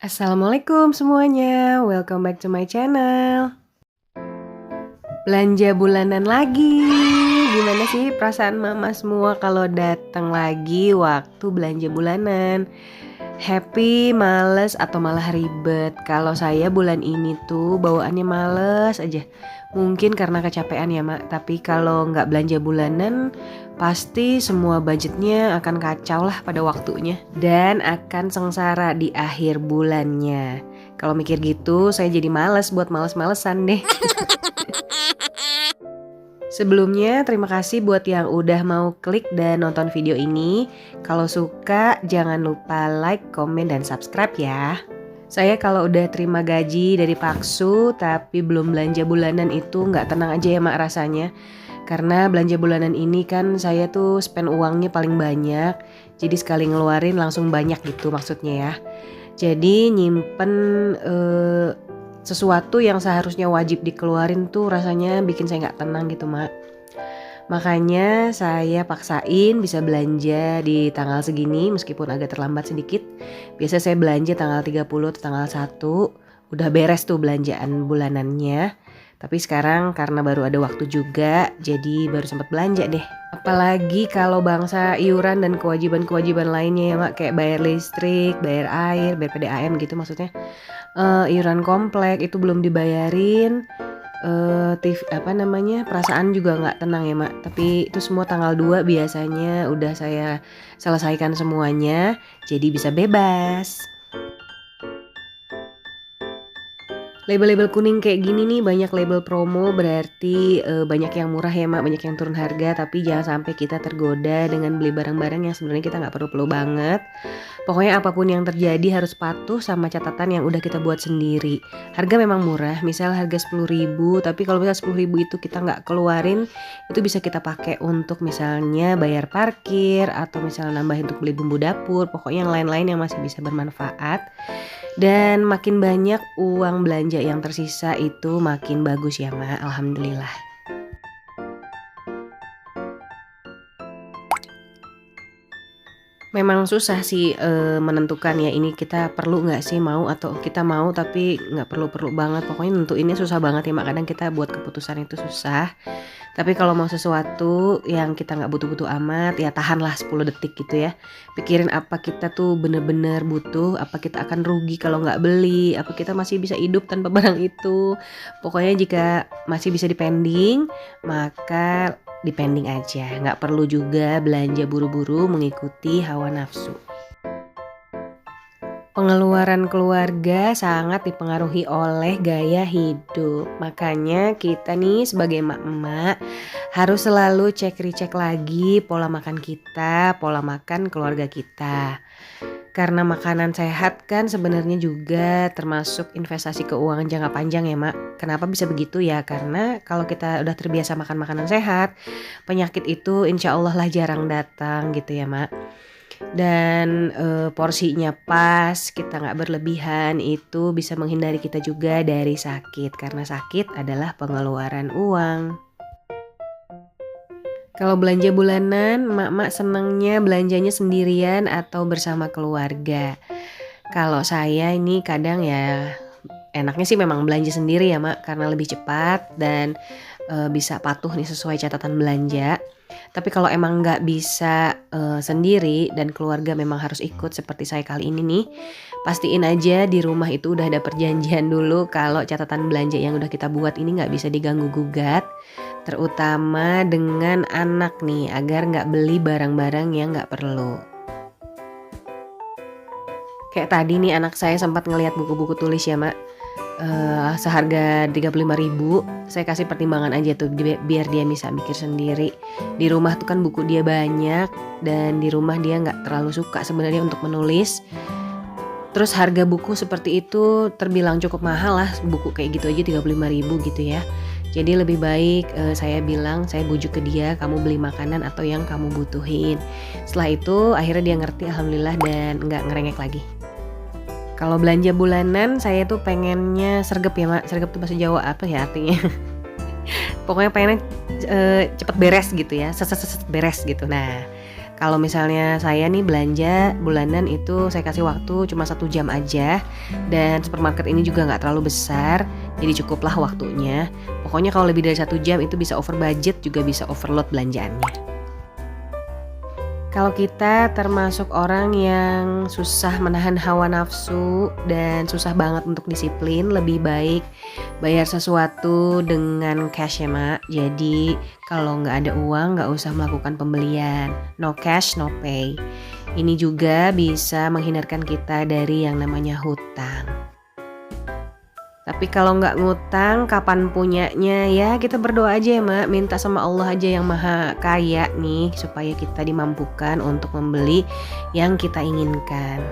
Assalamualaikum semuanya, welcome back to my channel. Belanja bulanan lagi. Gimana sih perasaan mama semua kalau datang lagi waktu belanja bulanan? Happy, males, atau malah ribet? Kalau saya bulan ini tuh bawaannya males aja. Mungkin karena kecapean ya mak, tapi kalau nggak belanja bulanan pasti semua budgetnya akan kacau lah pada waktunya. Dan akan sengsara di akhir bulannya. Kalau mikir gitu saya jadi males buat males-malesan deh. Sebelumnya terima kasih buat yang udah mau klik dan nonton video ini. Kalau suka jangan lupa like, komen, dan subscribe ya. Saya kalau udah terima gaji dari Paksu tapi belum belanja bulanan itu nggak tenang aja ya mak rasanya. Karena belanja bulanan ini kan saya tuh spend uangnya paling banyak. Jadi sekali ngeluarin langsung banyak gitu maksudnya ya. Jadi nyimpen sesuatu yang seharusnya wajib dikeluarin tuh rasanya bikin saya nggak tenang gitu mak. Makanya saya paksain bisa belanja di tanggal segini meskipun agak terlambat sedikit. Biasa saya belanja tanggal 30 atau tanggal 1, udah beres tuh belanjaan bulanannya. Tapi sekarang karena baru ada waktu juga, jadi baru sempat belanja deh. Apalagi kalau bangsa iuran dan kewajiban-kewajiban lainnya ya mak, kayak bayar listrik, bayar air, bayar PDAM gitu maksudnya. Iuran komplek itu belum dibayarin. Perasaan juga nggak tenang ya mak. Tapi itu semua tanggal 2 biasanya udah saya selesaikan semuanya, jadi bisa bebas. Label-label kuning kayak gini nih banyak label promo, berarti banyak yang murah ya mak, banyak yang turun harga. Tapi jangan sampai kita tergoda dengan beli barang-barang yang sebenarnya kita nggak perlu-perlu banget. Pokoknya apapun yang terjadi harus patuh sama catatan yang udah kita buat sendiri. Harga memang murah, misal harga 10.000, tapi kalau misal 10.000 itu kita nggak keluarin, itu bisa kita pakai untuk misalnya bayar parkir atau misalnya nambahin untuk beli bumbu dapur. Pokoknya yang lain-lain yang masih bisa bermanfaat. Dan makin banyak uang belanja yang tersisa itu makin bagus ya mak, alhamdulillah. Memang susah sih menentukan ya ini kita perlu nggak sih mau atau kita mau tapi nggak perlu-perlu banget. Pokoknya nentuinnya susah banget ya mak, kadang kita buat keputusan itu susah. Tapi kalau mau sesuatu yang kita nggak butuh-butuh amat ya tahanlah 10 detik gitu ya. Pikirin apa kita tuh bener-bener butuh, apa kita akan rugi kalau nggak beli, apa kita masih bisa hidup tanpa barang itu. Pokoknya jika masih bisa dipending maka dipending aja, nggak perlu juga belanja buru-buru mengikuti hawa nafsu. Pengeluaran keluarga sangat dipengaruhi oleh gaya hidup. Makanya kita nih sebagai emak-emak harus selalu cek-recek lagi pola makan kita, pola makan keluarga kita. Karena makanan sehat kan sebenarnya juga termasuk investasi keuangan jangka panjang ya mak. Kenapa bisa begitu ya? Karena kalau kita udah terbiasa makan makanan sehat, penyakit itu insya Allah lah jarang datang gitu ya mak. Dan porsinya pas, kita nggak berlebihan, itu bisa menghindari kita juga dari sakit. Karena sakit adalah pengeluaran uang. Kalau belanja bulanan, mak-mak senengnya belanjanya sendirian atau bersama keluarga. Kalau saya ini kadang ya enaknya sih memang belanja sendiri ya mak, karena lebih cepat dan bisa patuh nih sesuai catatan belanja. Tapi kalau emang nggak bisa sendiri dan keluarga memang harus ikut seperti saya kali ini nih, pastiin aja di rumah itu udah ada perjanjian dulu kalau catatan belanja yang udah kita buat ini nggak bisa diganggu gugat. Terutama dengan anak nih, agar nggak beli barang-barang yang nggak perlu. Kayak tadi nih anak saya sempat ngelihat buku-buku tulis ya mak, seharga 35.000. Saya kasih pertimbangan aja tuh biar dia bisa mikir sendiri. Di rumah tuh kan buku dia banyak dan di rumah dia nggak terlalu suka sebenarnya untuk menulis. Terus harga buku seperti itu terbilang cukup mahal lah, buku kayak gitu aja 35.000 gitu ya. Jadi lebih baik saya bujuk ke dia, kamu beli makanan atau yang kamu butuhin. Setelah itu akhirnya dia ngerti alhamdulillah dan nggak ngerengek lagi. Kalau belanja bulanan saya tuh pengennya sregep ya mak. Sregep tuh bahasa Jawa apa ya artinya? Pokoknya pengennya cepet beres gitu ya, seset beres gitu. Nah Kalau misalnya saya nih belanja bulanan itu saya kasih waktu cuma 1 jam aja, dan supermarket ini juga nggak terlalu besar, jadi cukuplah waktunya. Pokoknya kalau lebih dari 1 jam itu bisa over budget, juga bisa overload belanjaannya. Kalau kita termasuk orang yang susah menahan hawa nafsu dan susah banget untuk disiplin, lebih baik bayar sesuatu dengan cash ya Mak. Jadi kalau nggak ada uang nggak usah melakukan pembelian. No cash, no pay. Ini juga bisa menghindarkan kita dari yang namanya hutang. Tapi kalau nggak ngutang, kapan punyanya? Ya kita berdoa aja ya Mak, minta sama Allah aja yang maha kaya nih, supaya kita dimampukan untuk membeli yang kita inginkan.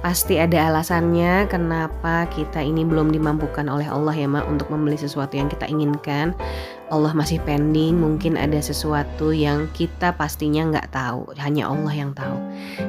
Pasti ada alasannya kenapa kita ini belum dimampukan oleh Allah ya Mak untuk membeli sesuatu yang kita inginkan. Allah masih pending, mungkin ada sesuatu yang kita pastinya nggak tahu, hanya Allah yang tahu.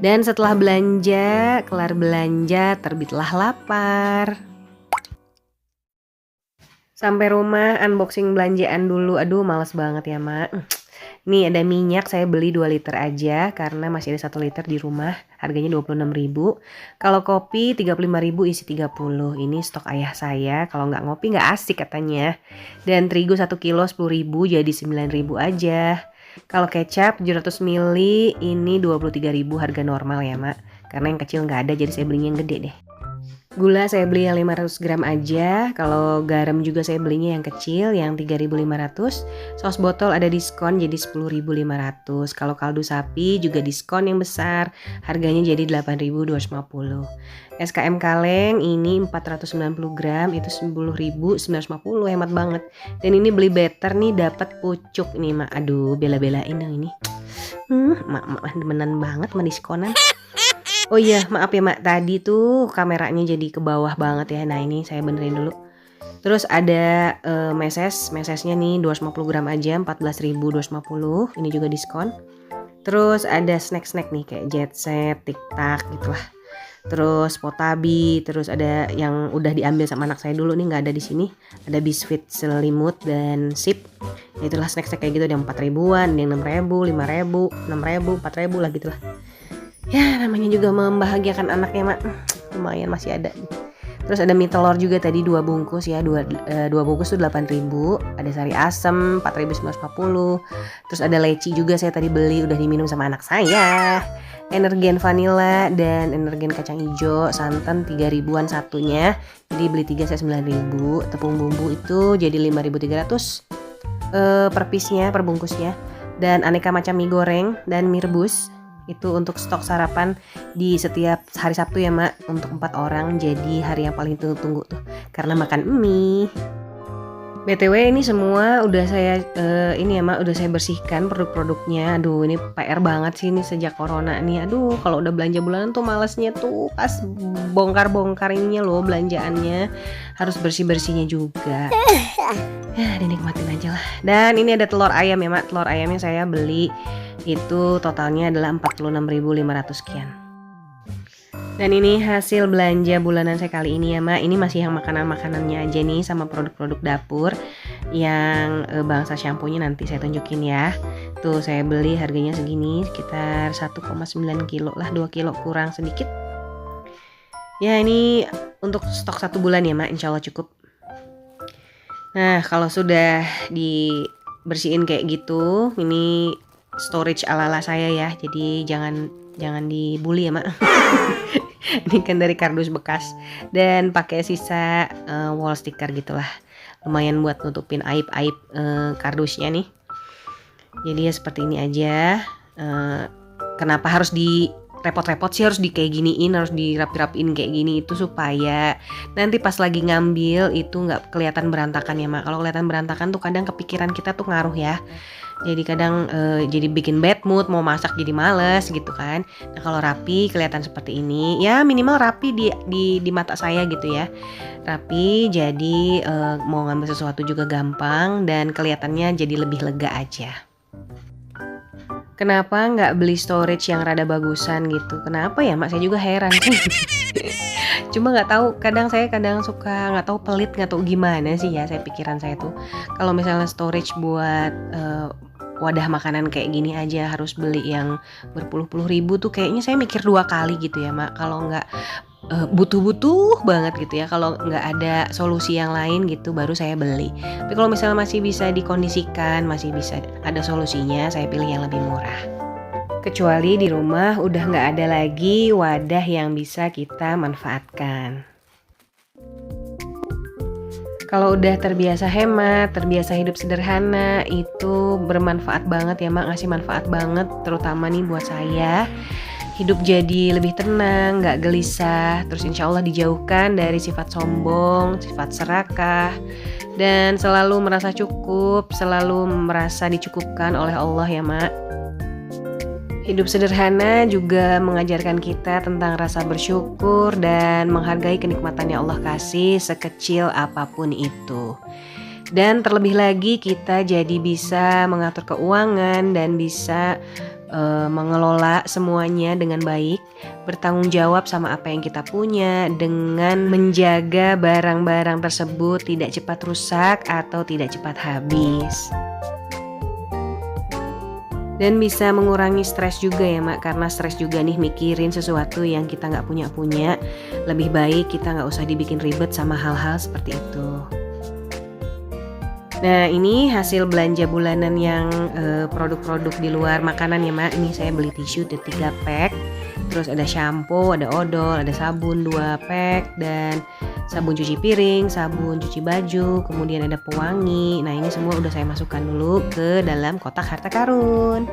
Dan setelah belanja, kelar belanja, terbitlah lapar. Sampai rumah unboxing belanjaan dulu. Aduh males banget ya Mak. Nih ada minyak, saya beli 2 liter aja karena masih ada 1 liter di rumah. Harganya 26.000. Kalau kopi 35.000 isi 30. Ini stok ayah saya. Kalau nggak ngopi nggak asik katanya. Dan terigu 1 kilo 10.000 jadi 9.000 aja. Kalau kecap 700 ml ini 23.000 harga normal ya Mak. Karena yang kecil nggak ada jadi saya belinya yang gede deh. Gula saya beli yang 500 gram aja. Kalau garam juga saya belinya yang kecil yang 3.500. Saus botol ada diskon jadi 10.500. Kalau kaldu sapi juga diskon yang besar, harganya jadi 8.250. SKM kaleng ini 490 gram itu 10.950, hemat banget. Dan ini beli better nih dapat pucuk nih Mak. Aduh bela-belain dong ini. Mak demenan banget sama diskonan. Oh iya, maaf ya Mak, tadi tuh kameranya jadi ke bawah banget ya. Nah ini saya benerin dulu. Terus ada mesesnya nih 250 gram aja 14.250. Ini juga diskon. Terus ada snack-snack nih kayak Jet Set, Tic Tac gitu lah. Terus Potabi, terus ada yang udah diambil sama anak saya dulu nih nggak ada di sini. Ada biskuit selimut dan sip. Itulah snack-snack kayak gitu ada yang 4.000-an, yang 6.000, 5.000, 6.000, 4.000 lah gitu lah. Ya namanya juga membahagiakan anaknya Mak. Lumayan masih ada. Terus ada mie telur juga tadi 2 bungkus ya. 2 bungkus tuh 8.000. Ada sari asem 4.950. Terus ada leci juga saya tadi beli, udah diminum sama anak saya. Energen vanila dan energen kacang hijau santan 3.000-an satunya. Jadi beli 3 saya 9.000. Tepung bumbu itu jadi 5.300 per piece-nya, per bungkusnya. Dan aneka macam mie goreng dan mie rebus. Itu untuk stok sarapan di setiap hari Sabtu ya Mak, untuk 4 orang. Jadi hari yang paling tunggu-tunggu tuh karena makan mie. BTW ini semua udah saya ini ya Mak, udah saya bersihkan produk-produknya. Aduh ini PR banget sih ini sejak corona nih. Aduh kalau udah belanja bulanan tuh malesnya tuh pas bongkar-bongkar ininya loh, belanjaannya harus bersih-bersihnya juga. Ya dinikmatin aja lah. Dan ini ada telur ayam ya Mak. Telur ayamnya saya beli itu totalnya adalah 46.500 sekian. Dan ini hasil belanja bulanan saya kali ini ya Mak. Ini masih yang makanan-makanannya aja nih sama produk-produk dapur. Yang bangsa shampoo-nya nanti saya tunjukin ya. Tuh saya beli harganya segini, sekitar 1,9 kilo lah, 2 kilo kurang sedikit. Ya ini untuk stok 1 bulan ya Mak, insya Allah cukup. Nah kalau sudah dibersihin kayak gitu, ini storage ala-ala saya ya, jadi jangan dibully ya Mak. Ini kan dari kardus bekas dan pakai sisa wall sticker gitulah, lumayan buat nutupin aib-aib kardusnya nih. Jadi ya seperti ini aja. Kenapa harus repot-repot sih, harus kayak giniin, harus dirapi-rapiin kayak gini, itu supaya nanti pas lagi ngambil itu nggak kelihatan berantakan ya Mak. Kalau kelihatan berantakan tuh kadang kepikiran kita tuh ngaruh ya. Jadi kadang jadi bikin bad mood, mau masak jadi males gitu kan. Nah kalau rapi kelihatan seperti ini, ya minimal rapi di mata saya gitu ya. Rapi jadi mau ngambil sesuatu juga gampang dan kelihatannya jadi lebih lega aja. Kenapa nggak beli storage yang rada bagusan gitu? Kenapa ya Mak? Saya juga heran. Cuma nggak tahu, saya kadang suka nggak tahu pelit, nggak tahu gimana sih ya, saya pikiran saya tuh kalau misalnya storage buat wadah makanan kayak gini aja harus beli yang berpuluh-puluh ribu tuh kayaknya saya mikir 2 kali gitu ya, Mak. Kalau nggak butuh-butuh banget gitu ya, kalau nggak ada solusi yang lain gitu baru saya beli. Tapi kalau misalnya masih bisa dikondisikan, masih bisa ada solusinya, saya pilih yang lebih murah. Kecuali di rumah udah nggak ada lagi wadah yang bisa kita manfaatkan. Kalau udah terbiasa hemat, terbiasa hidup sederhana, itu bermanfaat banget ya, Mak, ngasih manfaat banget terutama nih buat saya. Hidup jadi lebih tenang, gak gelisah, terus insya Allah dijauhkan dari sifat sombong, sifat serakah, dan selalu merasa cukup, selalu merasa dicukupkan oleh Allah ya, Mak. Hidup sederhana juga mengajarkan kita tentang rasa bersyukur dan menghargai kenikmatan yang Allah kasih sekecil apapun itu. Dan terlebih lagi kita jadi bisa mengatur keuangan dan bisa mengelola semuanya dengan baik, bertanggung jawab sama apa yang kita punya dengan menjaga barang-barang tersebut tidak cepat rusak atau tidak cepat habis. Dan bisa mengurangi stres juga ya, Mak, karena stres juga nih mikirin sesuatu yang kita nggak punya. Lebih baik kita nggak usah dibikin ribet sama hal-hal seperti itu. Nah, ini hasil belanja bulanan yang produk-produk di luar makanan ya, Mak. Ini saya beli tisu ada 3 pack, terus ada shampoo, ada odol, ada sabun 2 pack, dan sabun cuci piring, sabun cuci baju, kemudian ada pewangi. Nah, ini semua udah saya masukkan dulu ke dalam kotak harta karun.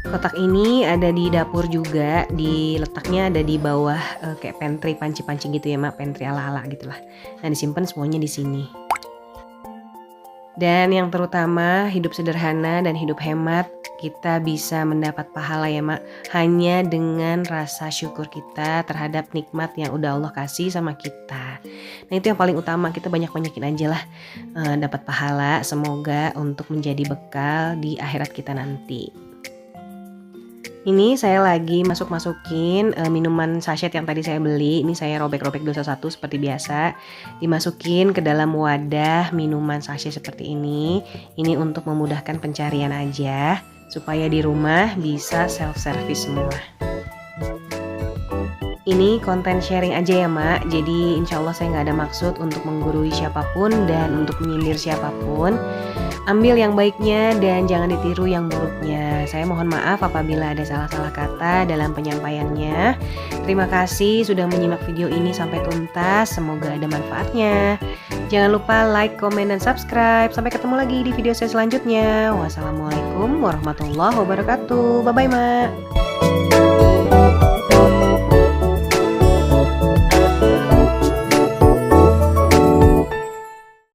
Kotak ini ada di dapur juga, letaknya ada di bawah kayak pantry, panci-panci gitu ya, Mak, pantry ala-ala gitulah. Nah, disimpan semuanya di sini. Dan yang terutama hidup sederhana dan hidup hemat, kita bisa mendapat pahala ya, Mak, hanya dengan rasa syukur kita terhadap nikmat yang udah Allah kasih sama kita. Nah, itu yang paling utama, kita banyak-banyakin aja lah dapat pahala, semoga untuk menjadi bekal di akhirat kita nanti. Ini saya lagi masukin minuman sachet yang tadi saya beli. Ini saya robek-robek satu seperti biasa. Dimasukin ke dalam wadah minuman sachet seperti ini. Ini untuk memudahkan pencarian aja, supaya di rumah bisa self-service semua. Ini konten sharing aja ya, Mak. Jadi insya Allah saya nggak ada maksud untuk menggurui siapapun dan untuk menyindir siapapun. Ambil yang baiknya dan jangan ditiru yang buruknya. Saya mohon maaf apabila ada salah-salah kata dalam penyampaiannya. Terima kasih sudah menyimak video ini sampai tuntas. Semoga ada manfaatnya. Jangan lupa like, komen, dan subscribe. Sampai ketemu lagi di video saya selanjutnya. Wassalamualaikum warahmatullahi wabarakatuh. Bye-bye, Mak.